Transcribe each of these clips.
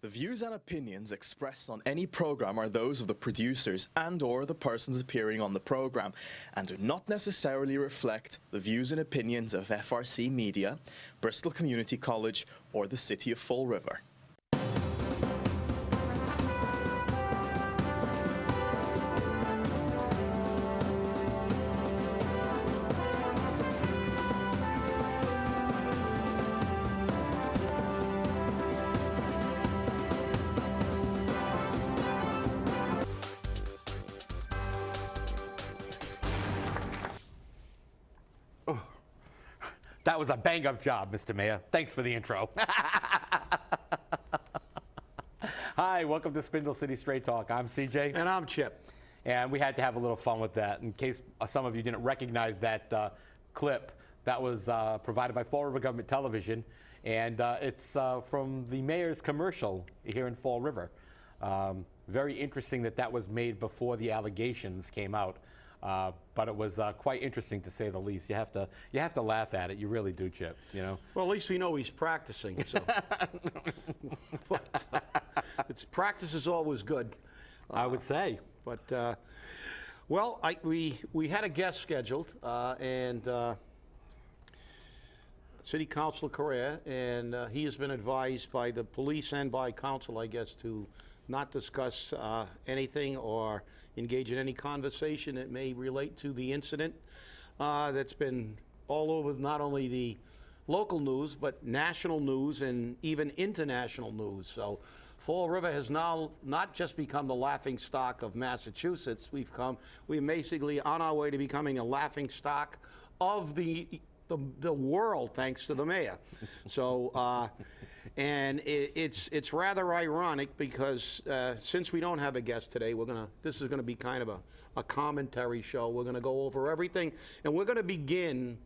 The views and opinions expressed on any program are those of the producers and/or the persons appearing on the program and do not necessarily reflect the views and opinions of FRC Media, Bristol Community College, or the City of Fall River. That was a bang-up job, Mr. Mayor. Thanks for the intro. Hi, welcome to Spindle City Straight Talk. I'm CJ. And I'm Chip. And we had to have a little fun with that. In case some of you didn't recognize that clip, that was provided by Fall River Government Television. And it's from the mayor's commercial here in Fall River. Very interesting that that was made before the allegations came out. But it was quite interesting, to say the least. You have to laugh at it. You really do, Chip. You know. Well, at least we know he's practicing. So, but, it's practice is always good. I would say. But well, we had a guest scheduled, and City Councillor Correia, and he has been advised by the police and by council, I guess, to not discuss anything or engage in any conversation that may relate to the incident that's been all over not only the local news, but national news and even international news. So Fall River has now not just become the laughing stock of Massachusetts, we're basically on our way to becoming a laughing stock of the world, thanks to the mayor. So, and it's rather ironic because since we don't have a guest today, this is gonna be kind of a commentary show. We're gonna go over everything, and we're gonna begin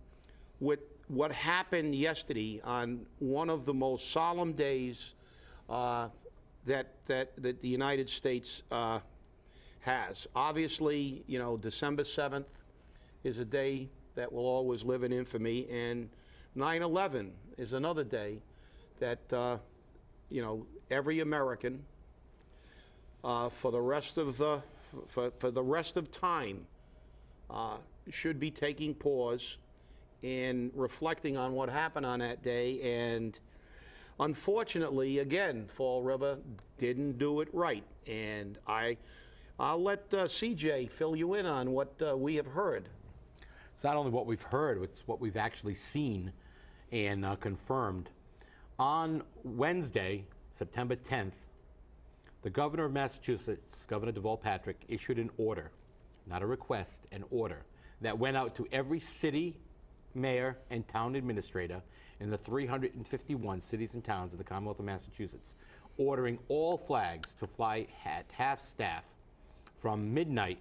with what happened yesterday on one of the most solemn days that the United States has. Obviously, you know, December 7th is a day that will always live in infamy, and 9/11 is another day that you know, every American for the rest of time should be taking pause and reflecting on what happened on that day. And unfortunately, again, Fall River didn't do it right, and I'll let CJ fill you in on what we have heard. It's not only what we've heard, it's what we've actually seen and confirmed. On Wednesday, September 10th, the governor of Massachusetts, Governor Deval Patrick, issued an order, not a request, an order, that went out to every city, mayor, and town administrator in the 351 cities and towns of the Commonwealth of Massachusetts, ordering all flags to fly at half-staff from midnight,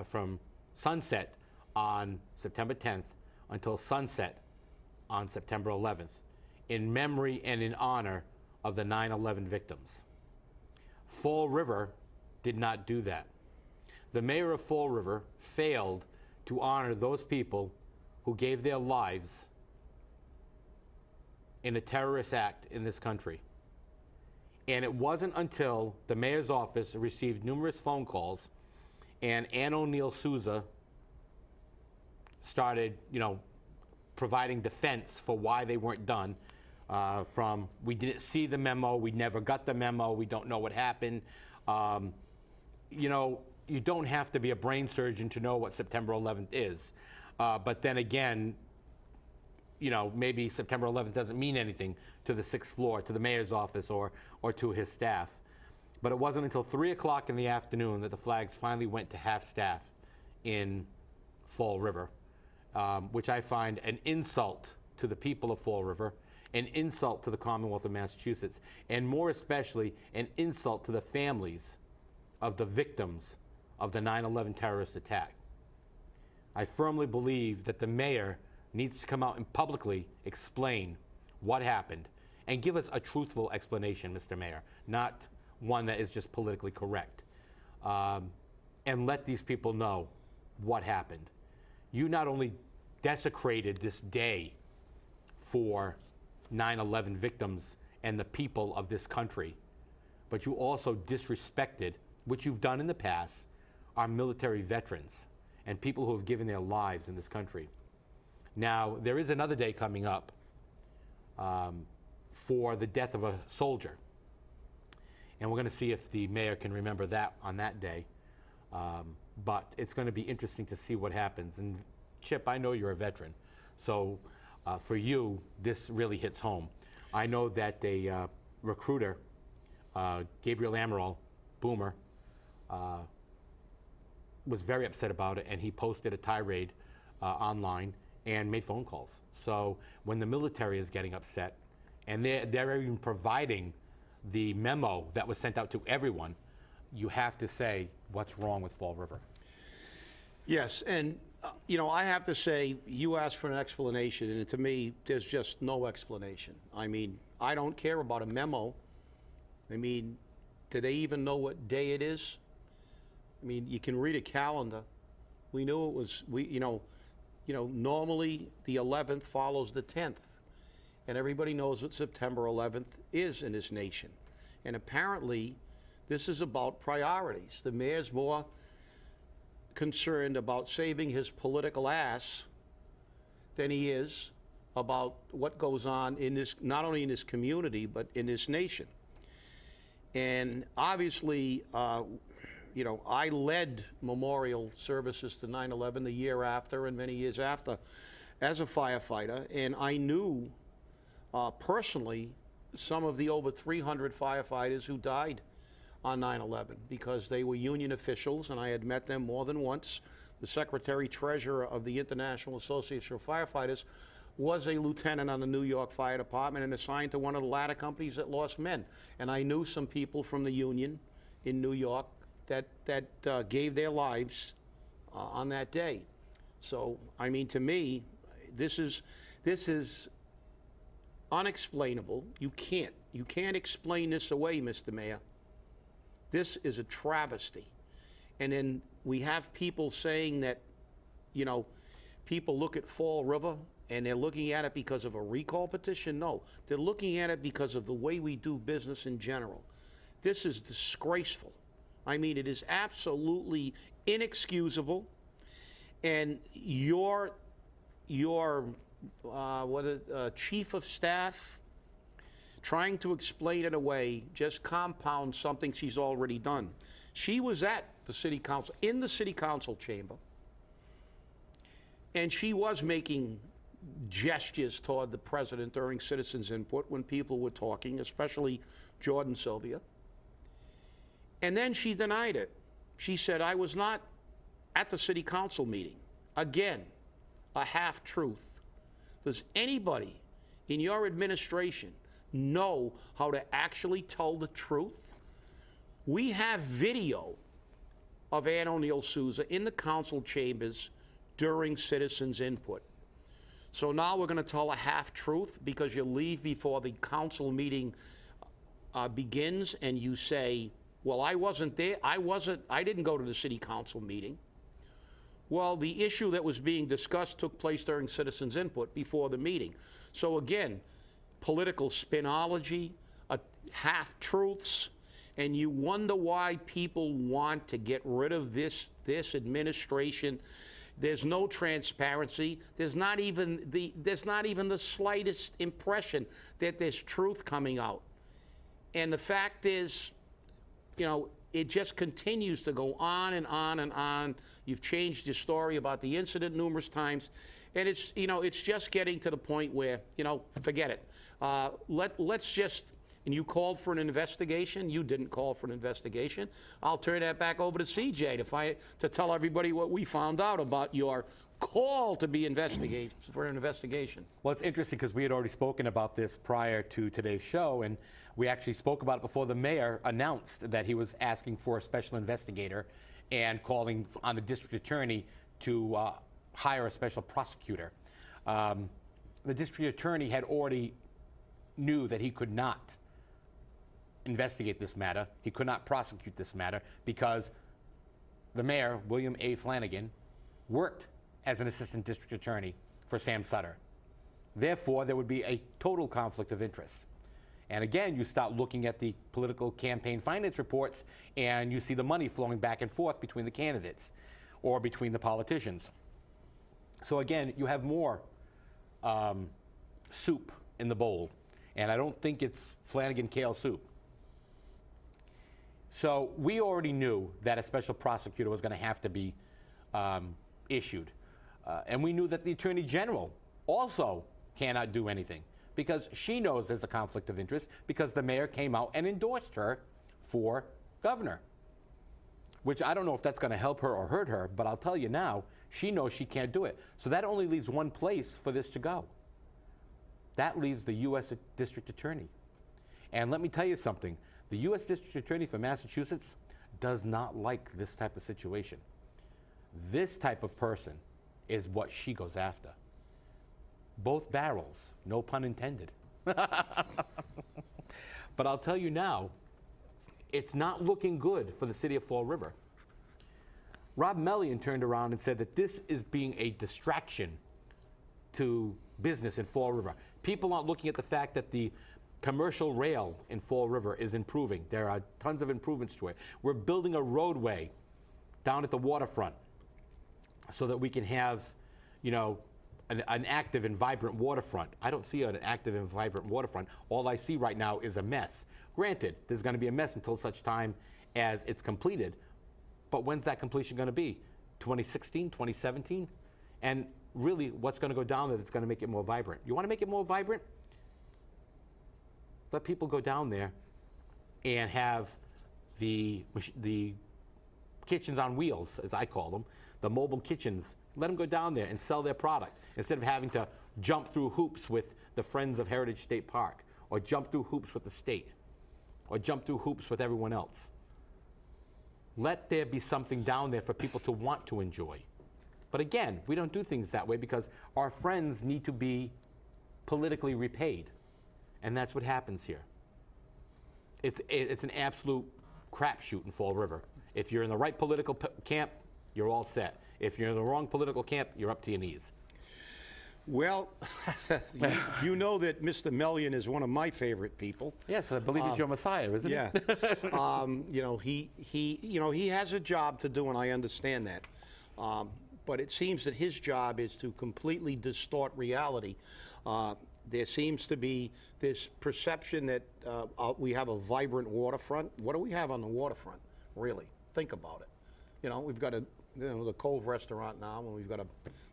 from sunset on September 10th until sunset on September 11th, in memory and in honor of the 9/11 victims. Fall River did not do that. The mayor of Fall River failed to honor those people who gave their lives in a terrorist act in this country. And it wasn't until the mayor's office received numerous phone calls and Ann O'Neill Souza started, you know, providing defense for why they weren't done. From, we didn't see the memo, we never got the memo, we don't know what happened. You know, you don't have to be a brain surgeon to know what September 11th is. But then again, you know, maybe September 11th doesn't mean anything to the 6th floor, to the mayor's office, or to his staff. But it wasn't until 3 o'clock in the afternoon that the flags finally went to half-staff in Fall River, which I find an insult to the people of Fall River, an insult to the Commonwealth of Massachusetts, and more especially an insult to the families of the victims of the 9/11 terrorist attack. I firmly believe that the mayor needs to come out and publicly explain what happened and give us a truthful explanation, Mr. Mayor, not one that is just politically correct. And let these people know what happened. You not only desecrated this day for 9/11 victims and the people of this country, but you also disrespected, which you've done in the past, our military veterans and people who have given their lives in this country. Now, there is another day coming up for the death of a soldier. And we're going to see if the mayor can remember that on that day. But it's going to be interesting to see what happens. And Chip, I know you're a veteran. So for you, this really hits home. I know that a recruiter, Gabriel Amaral, Boomer, was very upset about it, and he posted a tirade online and made phone calls. So when the military is getting upset, and they're even providing the memo that was sent out to everyone, you have to say what's wrong with Fall River. Yes, and you know, I have to say, you asked for an explanation, and to me, there's just no explanation. I mean, I don't care about a memo. I mean, do they even know what day it is? I mean, you can read a calendar. We knew it was, normally the 11th follows the 10th. And everybody knows what September 11th is in this nation. And apparently, this is about priorities. The mayor's more concerned about saving his political ass than he is about what goes on in this, not only in this community, but in this nation. And obviously, I led memorial services to 9/11 the year after and many years after as a firefighter, and I knew personally some of the over 300 firefighters who died on 9/11 because they were union officials, and I had met them more than once. The secretary-treasurer of the International Association of Firefighters was a lieutenant on the New York Fire Department and assigned to one of the ladder companies that lost men. And I knew some people from the union in New York that gave their lives on that day. So, I mean, to me, this is unexplainable. You can't explain this away, Mr. Mayor. This is a travesty. And then we have people saying that, people look at Fall River and they're looking at it because of a recall petition. No, they're looking at it because of the way we do business in general. This is disgraceful. I mean, it is absolutely inexcusable. And your chief of staff trying to explain it away just compounds something she's already done. She was at the city council, in the city council chamber, and she was making gestures toward the president during citizens' input when people were talking, especially Jordan Sylvia. And then she denied it. She said, I was not at the city council meeting. Again, a half-truth. Does anybody in your administration know how to actually tell the truth? We have video of Ann O'Neill Souza in the council chambers during citizens' input. So now we're going to tell a half-truth because you leave before the council meeting begins and you say, well, I wasn't there, I didn't go to the city council meeting. Well, the issue that was being discussed took place during citizens' input before the meeting. So again, political spinology, half-truths, and you wonder why people want to get rid of this administration. There's no transparency. There's not even the slightest impression that there's truth coming out. And the fact is, it just continues to go on and on and on. You've changed your story about the incident numerous times, and it's just getting to the point where, forget it. Let's just. And you called for an investigation. You didn't call for an investigation. I'll turn that back over to CJ to tell everybody what we found out about your call to be investigated for an investigation. Well, it's interesting because we had already spoken about this prior to today's show, and we actually spoke about it before the mayor announced that he was asking for a special investigator and calling on the district attorney to hire a special prosecutor. The district attorney had already knew that he could not investigate this matter. He could not prosecute this matter because the mayor, William A. Flanagan, worked as an assistant district attorney for Sam Sutter. Therefore, there would be a total conflict of interest. And again, you start looking at the political campaign finance reports, and you see the money flowing back and forth between the candidates or between the politicians. So again, you have more soup in the bowl, and I don't think it's Flanagan kale soup. So we already knew that a special prosecutor was going to have to be issued. And we knew that the Attorney General also cannot do anything because she knows there's a conflict of interest because the mayor came out and endorsed her for governor, which I don't know if that's going to help her or hurt her, but I'll tell you now, she knows she can't do it. So that only leaves one place for this to go. That leaves the U.S. District Attorney. And let me tell you something. The U.S. District Attorney for Massachusetts does not like this type of situation. This type of person is what she goes after. Both barrels, no pun intended. But I'll tell you now, it's not looking good for the city of Fall River. Rob Mellion turned around and said that this is being a distraction to business in Fall River. People aren't looking at the fact that the commercial rail in Fall River is improving. There are tons of improvements to it. We're building a roadway down at the waterfront so that we can have, you know, an active and vibrant waterfront. I don't see an active and vibrant waterfront. All I see right now is a mess. Granted, there's going to be a mess until such time as it's completed, but when's that completion going to be? 2016, 2017? And really, what's going to go down there that's going to make it more vibrant? You want to make it more vibrant? Let people go down there and have the kitchens on wheels, as I call them, the mobile kitchens. Let them go down there and sell their product instead of having to jump through hoops with the Friends of Heritage State Park, or jump through hoops with the state, or jump through hoops with everyone else. Let there be something down there for people to want to enjoy. But again, we don't do things that way because our friends need to be politically repaid. And that's what happens here. It's an absolute crapshoot in Fall River. If you're in the right political camp, you're all set. If you're in the wrong political camp, you're up to your knees. Well, you know that Mr. Mellion is one of my favorite people. Yes, I believe he's your messiah, isn't Yeah. You know, he has a job to do, and I understand that. But it seems that his job is to completely distort reality. There seems to be this perception that we have a vibrant waterfront. What do we have on the waterfront, really? Think about it. You know, we've got the Cove restaurant now, and we've got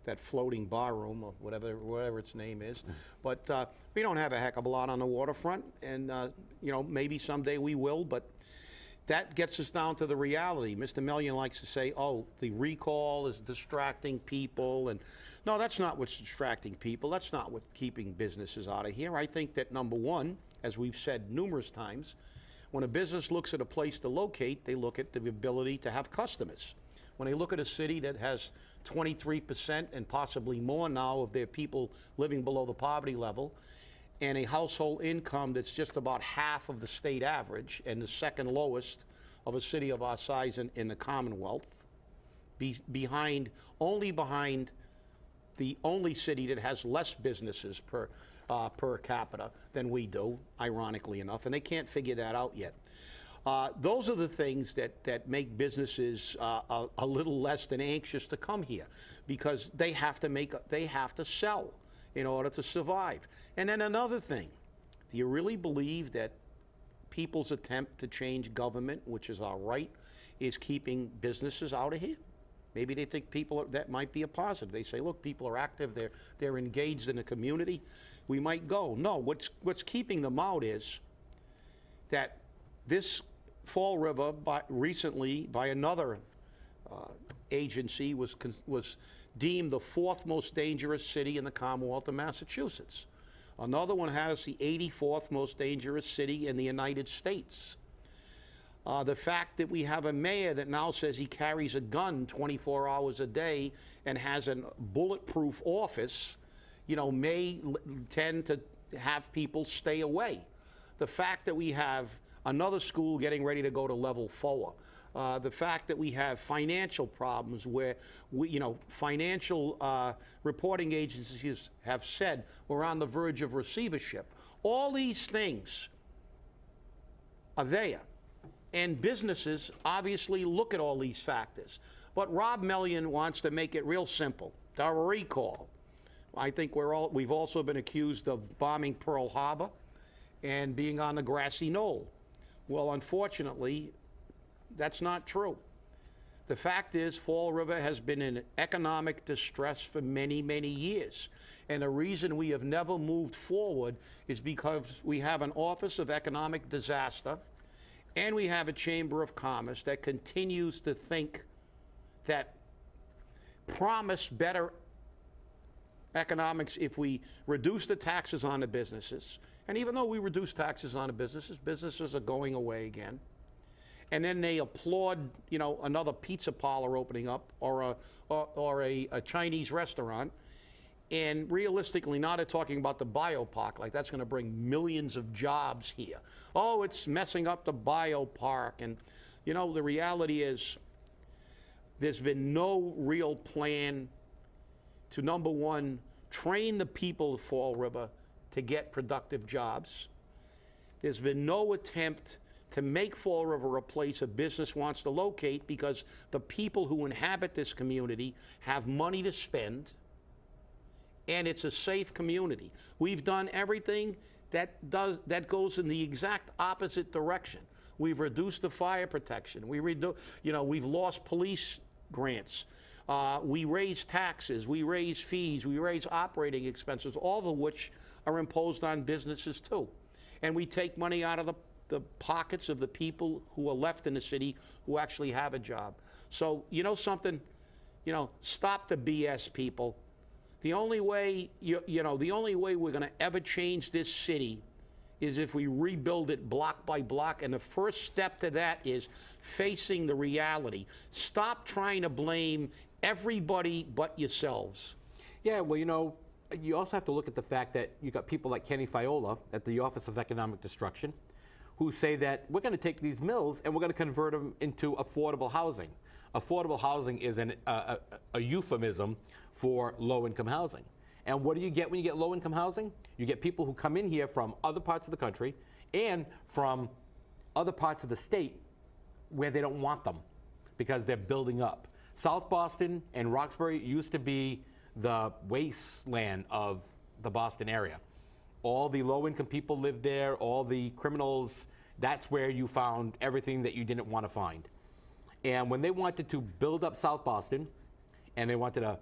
that floating bar room, or whatever its name is. But we don't have a heck of a lot on the waterfront, and you know, maybe someday we will, but that gets us down to the reality. Mr. Mellion likes to say, oh, the recall is distracting people, and no, that's not what's distracting people. That's not what's keeping businesses out of here. I think that, number one, as we've said numerous times, when a business looks at a place to locate, they look at the ability to have customers. When they look at a city that has 23% and possibly more now of their people living below the poverty level, and a household income that's just about half of the state average and the second lowest of a city of our size in the Commonwealth, behind the only city that has less businesses per capita than we do, ironically enough, and they can't figure that out yet. Those are the things that make businesses a little less than anxious to come here, because they have to sell in order to survive. And then another thing, do you really believe that people's attempt to change government, which is our right, is keeping businesses out of here? Maybe they think that might be a positive. They say, look, people are active, they're engaged in the community, we might go. No, what's keeping them out is that this Fall River, recently by another agency, was deemed the 4th most dangerous city in the Commonwealth of Massachusetts. Another one has the 84th most dangerous city in the United States. The fact that we have a mayor that now says he carries a gun 24 hours a day and has a bulletproof office, you know, may tend to have people stay away. The fact that we have another school getting ready to go to level 4. The fact that we have financial problems where financial reporting agencies have said we're on the verge of receivership. All these things are there. And businesses obviously look at all these factors. But Rob Mellion wants to make it real simple. The recall. I think we've also been accused of bombing Pearl Harbor and being on the grassy knoll. Well, unfortunately, that's not true. The fact is, Fall River has been in economic distress for many, many years. And the reason we have never moved forward is because we have an Office of Economic Disaster and we have a Chamber of Commerce that continues to think that promise better economics if we reduce the taxes on the businesses. And even though we reduce taxes on the businesses, businesses are going away again. And then they applaud, you know, another pizza parlor opening up or a Chinese restaurant. And realistically, now they're talking about the biopark, like that's going to bring millions of jobs here. Oh, it's messing up the biopark. And, you know, the reality is there's been no real plan to, number one, train the people of Fall River to get productive jobs. There's been no attempt to make Fall River a place a business wants to locate because the people who inhabit this community have money to spend, and it's a safe community. We've done everything that goes in the exact opposite direction. We've reduced the fire protection. We've lost police grants. We raise taxes. We raise fees. We raise operating expenses, all of which are imposed on businesses too. And we take money out of the pockets of the people who are left in the city who actually have a job. So, you know something? You know, stop the BS, people. The only way, the only way we're going to ever change this city is if we rebuild it block by block. And the first step to that is facing the reality. Stop trying to blame everybody but yourselves. Yeah, well, you know, you also have to look at the fact that you got people like Kenny Fiola at the Office of Economic Destruction who say that we're going to take these mills and we're going to convert them into affordable housing. Affordable housing is a euphemism for low-income housing. And what do you get when you get low-income housing? You get people who come in here from other parts of the country and from other parts of the state where they don't want them because they're building up. South Boston and Roxbury used to be the wasteland of the Boston area. All the low-income people lived there, all the criminals, that's where you found everything that you didn't want to find. And when they wanted to build up South Boston and they wanted to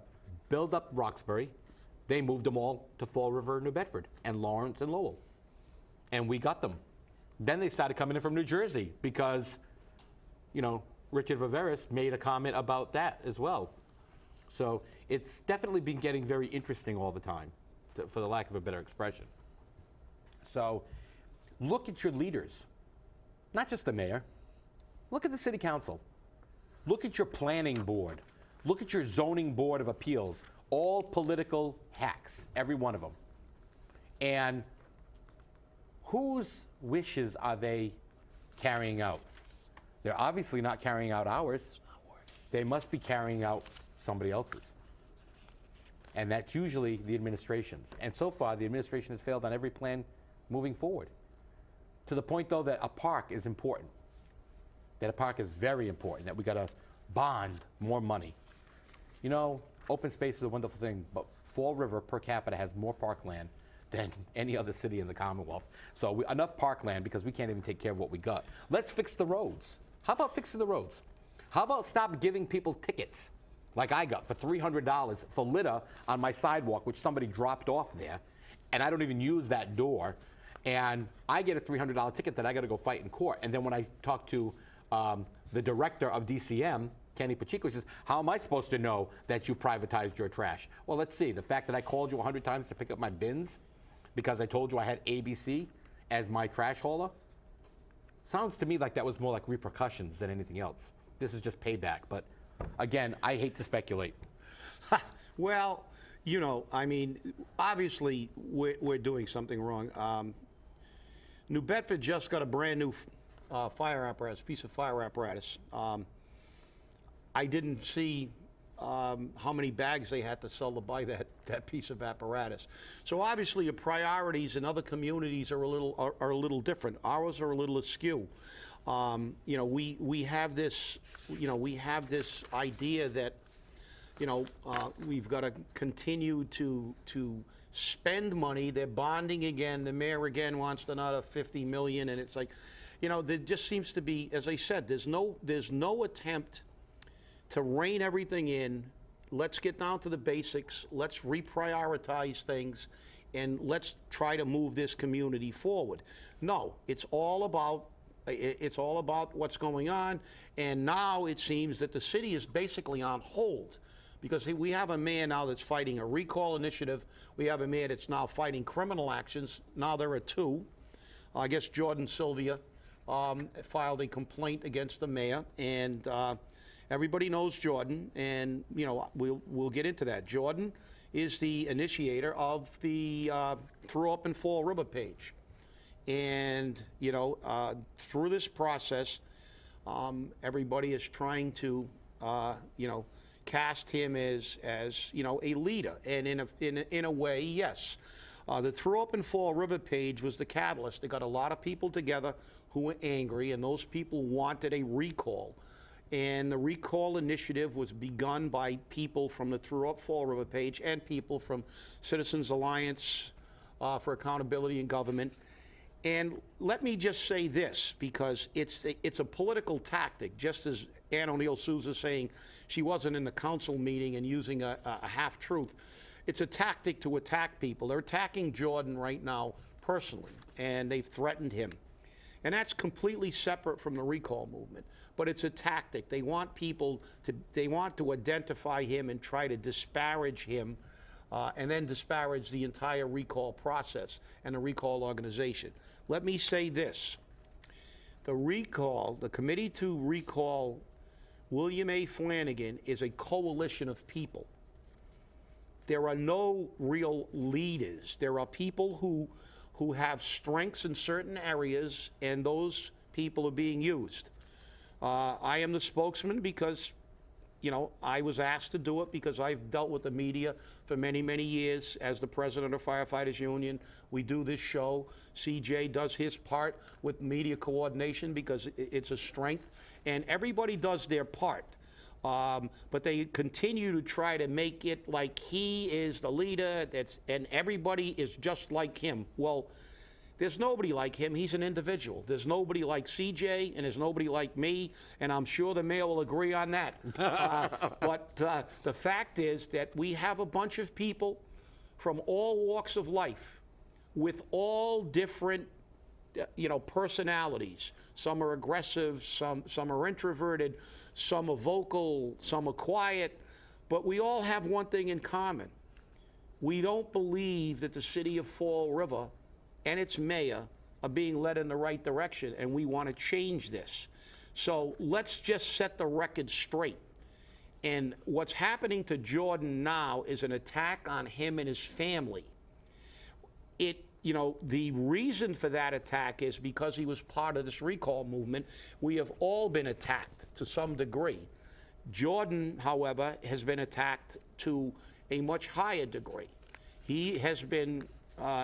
build up Roxbury, they moved them all to Fall River, New Bedford, and Lawrence and Lowell. And we got them. Then they started coming in from New Jersey because, you know, Richard Viveris made a comment about that as well. So it's definitely been getting very interesting all the time, for the lack of a better expression. So look at your leaders, not just the mayor. Look at the city council. Look at your planning board. Look at your zoning board of appeals. All political hacks, every one of them. And whose wishes are they carrying out? They're obviously not carrying out ours. They must be carrying out somebody else's. And that's usually the administration's. And so far, the administration has failed on every plan moving forward. To the point, though, that a park is important. That a park is very important, that we got to bond more money. You know, open space is a wonderful thing, but Fall River per capita has more parkland than any other city in the Commonwealth. So enough parkland because we can't even take care of what we got. Let's fix the roads. How about fixing the roads? How about stop giving people tickets like I got for $300 for litter on my sidewalk, which somebody dropped off there, and I don't even use that door, and I get a $300 ticket that I got to go fight in court. And then when I talk to the director of DCM, Kenny Pacheco, says, how am I supposed to know that you privatized your trash? Well, let's see. The fact that I called you 100 times to pick up my bins because I told you I had ABC as my trash hauler, sounds to me like that was more like repercussions than anything else. This is just payback. But again, I hate to speculate. Well, you know, I mean, obviously we're doing something wrong. New Bedford just got a brand new piece of fire apparatus. I didn't see how many bags they had to sell to buy that piece of apparatus. So obviously, your priorities in other communities are a little different. Ours are a little askew. You know, we have this idea that, you know, we've got to continue to spend money. They're bonding again. The mayor again wants another 50 million, and it's like, you know, there just seems to be, as I said, there's no attempt to rein everything in. Let's get down to the basics. Let's reprioritize things, and let's try to move this community forward. No, it's all about what's going on, and now it seems that the city is basically on hold, because we have a mayor now that's fighting a recall initiative. We have a mayor that's now fighting criminal actions. Now there are two. I guess Jordan Sylvia filed a complaint against the mayor, and everybody knows Jordan, and you know, we'll get into that. Jordan is the initiator of the Throw Up and Fall River page, and you know, through this process, everybody is trying to you know, cast him as you know, a leader, and in a way, yes. The Throw Up and Fall River page was the catalyst. They got a lot of people together who were angry, and those people wanted a recall. And the recall initiative was begun by people from the Throw Up Fall River page and people from Citizens Alliance for Accountability in Government. And let me just say this, because it's a political tactic, just as Ann O'Neill Souza saying she wasn't in the council meeting and using a half-truth. It's a tactic to attack people. They're attacking Jordan right now personally, and they've threatened him. And that's completely separate from the recall movement. But it's a tactic. They want people to, they want to identify him and try to disparage him, and then disparage the entire recall process and the recall organization. Let me say this. The recall, the committee to recall William A. Flanagan is a coalition of people. There are no real leaders. There are people who have strengths in certain areas, and those people are being used. I am the spokesman because, you know, I was asked to do it because I've dealt with the media for many, many years as the president of Firefighters Union. We do this show. CJ does his part with media coordination because it's a strength, and everybody does their part. But they continue to try to make it like he is the leader, and everybody is just like him. Well, there's nobody like him. He's an individual. There's nobody like CJ, and there's nobody like me, and I'm sure the mayor will agree on that. But the fact is that we have a bunch of people from all walks of life with all different you know, personalities. Some are aggressive, some are introverted, some are vocal, some are quiet, but we all have one thing in common. We don't believe that the city of Fall River and its mayor are being led in the right direction, and we want to change this. So let's just set the record straight. And what's happening to Jordan now is an attack on him and his family. You know, the reason for that attack is because he was part of this recall movement. We have all been attacked to some degree. Jordan, however, has been attacked to a much higher degree. He has been,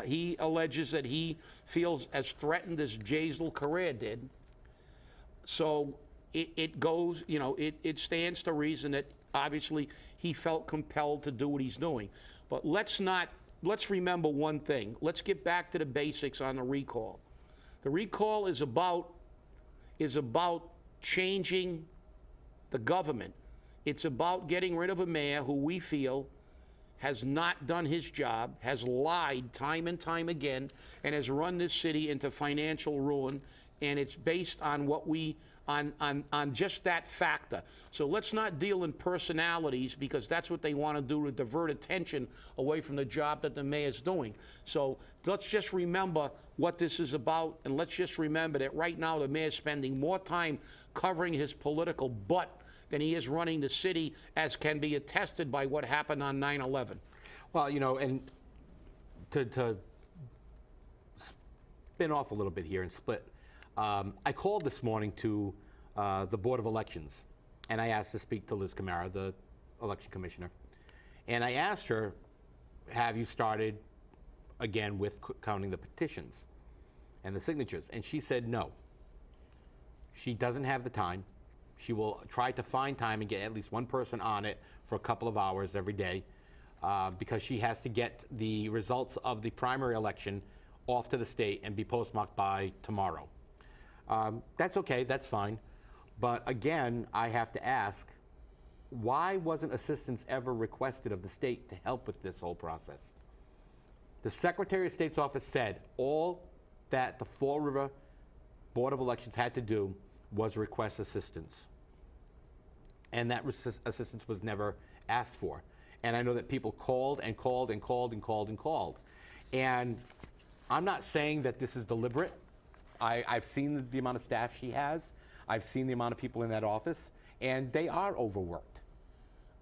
he alleges that he feels as threatened as Jasiel Correia did. So it goes, you know, it stands to reason that obviously he felt compelled to do what he's doing. But let's remember one thing. Let's get back to the basics on the recall. The recall is about changing the government. It's about getting rid of a mayor who we feel has not done his job, has lied time and time again, and has run this city into financial ruin, and it's based on what on just that factor. So let's not deal in personalities, because that's what they want to do, to divert attention away from the job that the mayor's doing. So let's just remember what this is about, and let's just remember that right now the mayor's spending more time covering his political butt than he is running the city, as can be attested by what happened on 9/11. Well, you know, and to spin off a little bit here and split, I called this morning to the Board of Elections, and I asked to speak to Liz Camara, the election commissioner. And I asked her, have you started again with counting the petitions and the signatures? And she said no. She doesn't have the time. She will try to find time and get at least one person on it for a couple of hours every day, because she has to get the results of the primary election off to the state and be postmarked by tomorrow. That's okay, that's fine. But again, I have to ask, why wasn't assistance ever requested of the state to help with this whole process? The Secretary of State's office said all that the Fall River Board of Elections had to do was request assistance. And that assistance was never asked for. And I know that people called and called and called and called and called. And I'm not saying that this is deliberate. I've seen the amount of staff she has. I've seen the amount of people in that office, and they are overworked.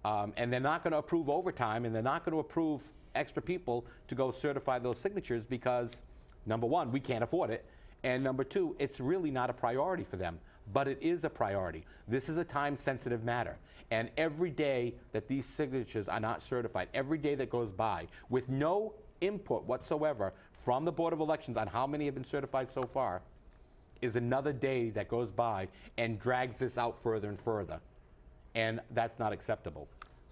And they're not going to approve overtime, and they're not going to approve extra people to go certify those signatures because, number one, we can't afford it, and number two, it's really not a priority for them. But it is a priority. This is a time-sensitive matter. And every day that these signatures are not certified, every day that goes by with no input whatsoever from the Board of Elections on how many have been certified so far, is another day that goes by and drags this out further and further. And that's not acceptable.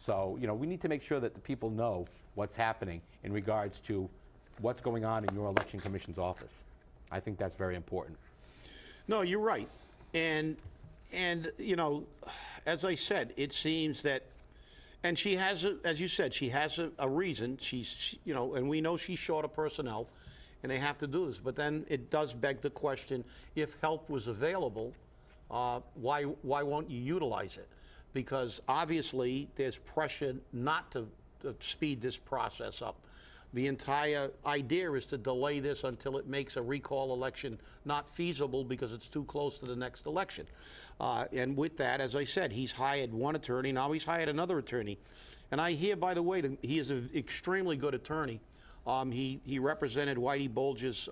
So, we need to make sure that the people know what's happening in regards to what's going on in your election commission's office. I think that's very important. No, you're right. And as I said, it seems that, and she has, as you said, she has a reason. And we know she's short of personnel, and they have to do this. But then it does beg the question, if help was available, why won't you utilize it? Because obviously there's pressure not to speed this process up. The entire idea is to delay this until it makes a recall election not feasible because it's too close to the next election. And with that, as I said, he's hired one attorney, now he's hired another attorney. And I hear, by the way, that he is an extremely good attorney. He represented Whitey Bulger's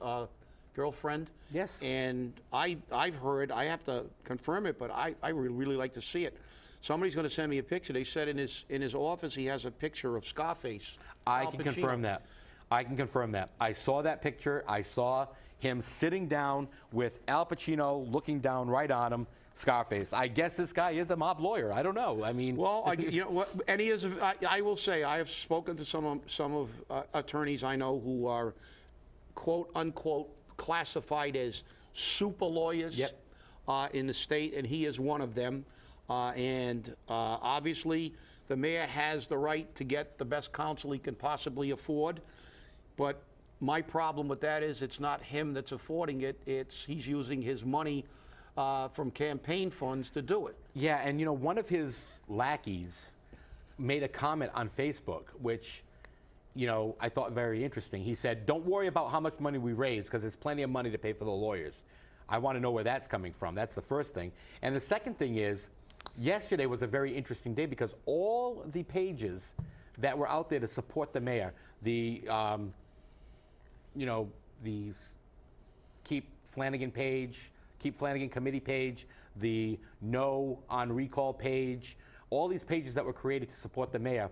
girlfriend. Yes. And I've heard, I have to confirm it, but I would really like to see it. Somebody's going to send me a picture. They said in his office he has a picture of Scarface. I can confirm that. I can confirm that. I saw that picture. I saw him sitting down with Al Pacino looking down right on him, Scarface. I guess this guy is a mob lawyer. I don't know. I mean, well, you know what? And he is. I will say I have spoken to some of attorneys I know who are quote unquote classified as super lawyers. Yep. In the state, and he is one of them. And obviously, the mayor has the right to get the best counsel he can possibly afford. But my problem with that is it's not him that's affording it. He's using his money from campaign funds to do it. Yeah, and one of his lackeys made a comment on Facebook, which, I thought very interesting. He said, "Don't worry about how much money we raise, because there's plenty of money to pay for the lawyers." I want to know where that's coming from. That's the first thing. And the second thing is, yesterday was a very interesting day because all the pages that were out there to support the mayor, the Keep Flanagan page, Keep Flanagan committee page, the No on Recall page, all these pages that were created to support the mayor,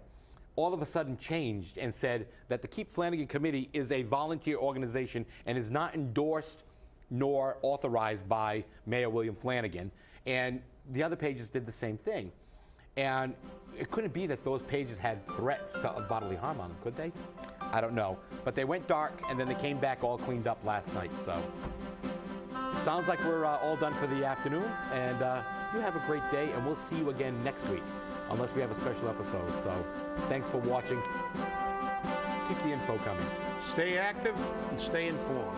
all of a sudden changed and said that the Keep Flanagan committee is a volunteer organization and is not endorsed nor authorized by Mayor William Flanagan. And the other pages did the same thing. And it couldn't be that those pages had threats to bodily harm on them, could they? I don't know. But they went dark, and then they came back all cleaned up last night. So sounds like we're all done for the afternoon. And you have a great day, and we'll see you again next week, unless we have a special episode. So thanks for watching. Keep the info coming. Stay active and stay informed.